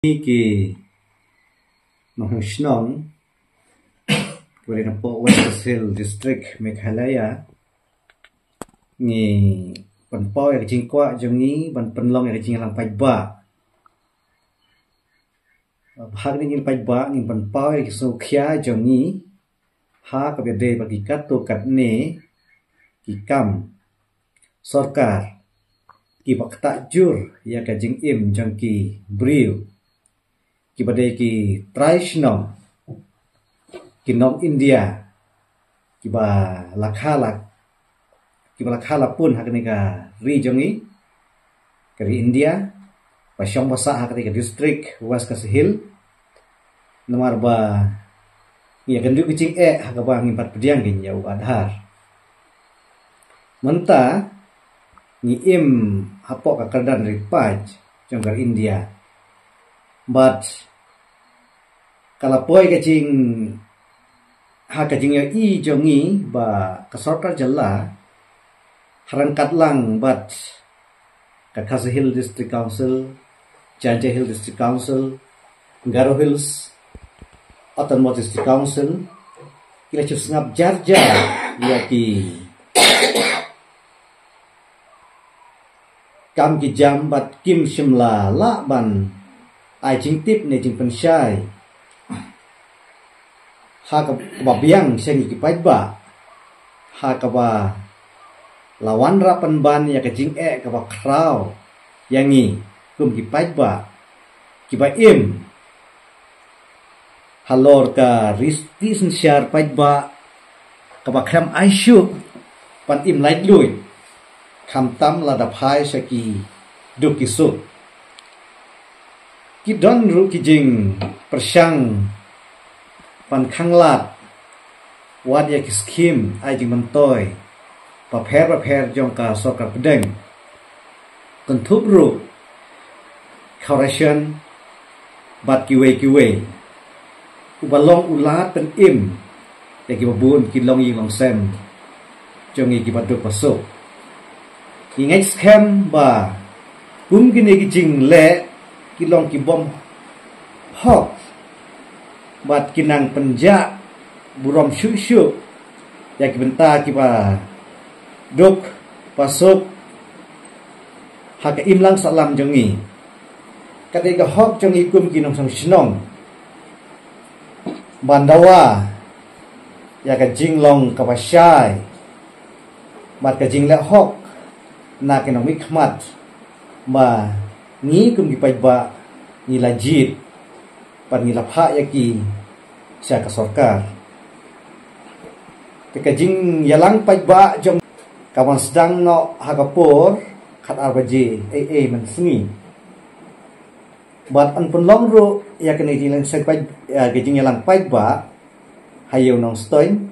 Ki Mahushnong kemudian nampak West Hill District Meghalaya ni penpau yang jingkwa jengi ban penlong yang jing lang paiba bahag ni paiba ni penpau yang sukhya jengi ha ka bede bagi kato katne ki kam sarkar ki bakta jur ya ka jing im jang ki briu ki badai ki Traishnom ki nom India ki ba lakhala pun hak ni ka region kari India ba syong basa hak ni ka district West Hill nomor ba ya gandu kicing hak ba ngimpat pediang gin ya adhar menta ni im hapok ka kardan ripaj jong kar India but kalapoi kacing ha kacing ya I jongi ba kasorkar jalla harangkat lang but Kakasa Hill District Council, Janja Hill District Council, Garo Hills Autonomous District Council kila cup sengap jarja ya ki kam ki jam bat kim shimla la ban ai jing tip ne jing pensyai ha ka babiang sengi ki paiba ha ka ba lawan rapan ban ya ka jing ka ba kraw yangi kum ki paiba ki ba im halor ka risti sen syar paiba ka ba kham aisyu pan im lait lui kham tam la da phai saki du ki su ki don ru ki jing persyang pan khanglat wat ya ki skim ai jing mentoy paper jong ka sokar pedeng kentup ru correction bat kiwe ubalong ulat pen im ya ki babun ki long ying long sem jong ki baduk pasuk ingai scam ba kum kini ki jing le ki long ki bom hok bat kinang penja burom syu ya ki benta ki ba duk pasuk hak imlang salam jongi kadai ga hok jongi kum ki nong sang shnong bandawa ya ka jinglong ka pasyai bat ka jingle hok na kinong mikmat ma ni kum ki paiba ni lajit pan ni lapha ya ki sia ka sarkar ka jing yalang paiba jong kawan sedang no hakapur khat arbaji man sungi bat an penlong ru ya kini jilang sepai gejing yalang paiba hayo nong stoin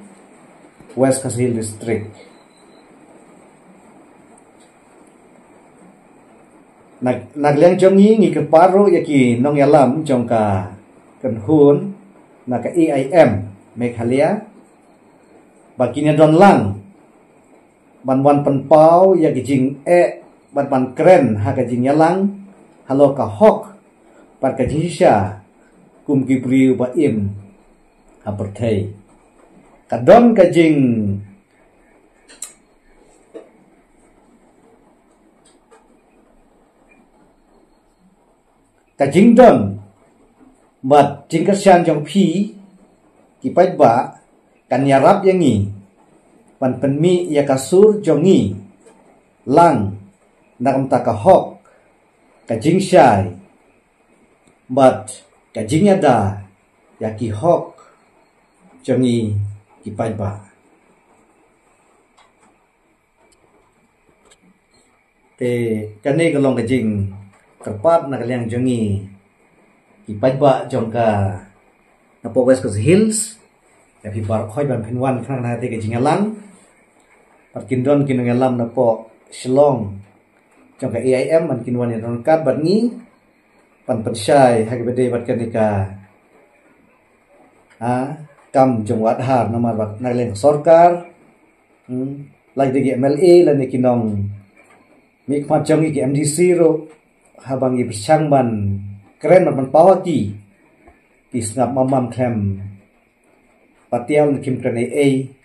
West Hill District nagliang jongi ngi ke paru ya ki nong yalam jong ka kenhun na ka EIM Meghalaya baginya don lang ban penpau ya gijing ban keren ha gijing yalang halo ka hok par ka jisha kum gibri ba im ha perthei kadon ka jing don bat jingkasyan jong phi ki paiba kan yarap yangi pan penmi ya kasur jongi lang nakam ta ka hok ka jingshai bat ka jingyada ya ki hok jongi ki paiba te kane kalong ka jing kerpat na kalyang jongi ki paiba jong ka na po West Hills ya pi bar khoi ban phinwan khang na te ka jingalang Kindon kinong alam na po Shillong jong ka EIM man kinwan ni ronkat bat ni pan pensyai hagibede bat kanika kam jong wadhar namar bat nagleng sarkar lagi di MLA lan kinong mikmat jong ki MDC ro habang i bersang ban keren man pawa ki snap mamam klem patial kim kren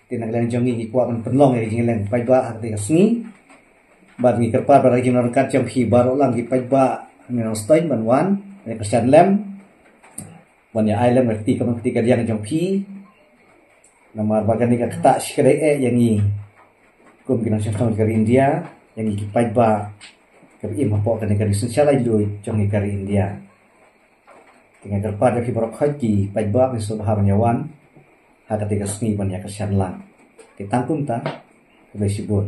tinang lang jongi ki kwa man penlong e ngileng pai ba arti kasni ban ngi kerpa bar gi non kat jam hi bar lang gi pai ba ngi stein ban wan ne kesan lem ban ya island ngerti kamang ketika dia jam pi namar bagan ni kata shkre yang ni kum kina syafang ke India yang ni pai ba ke im hapo kan ke esensial ai lui jong ni ke India dengan kerpa ki bar khaji pai ba ni subha banyawan ha ketika sni ban ya kesan lang ditangkum ta ke sibut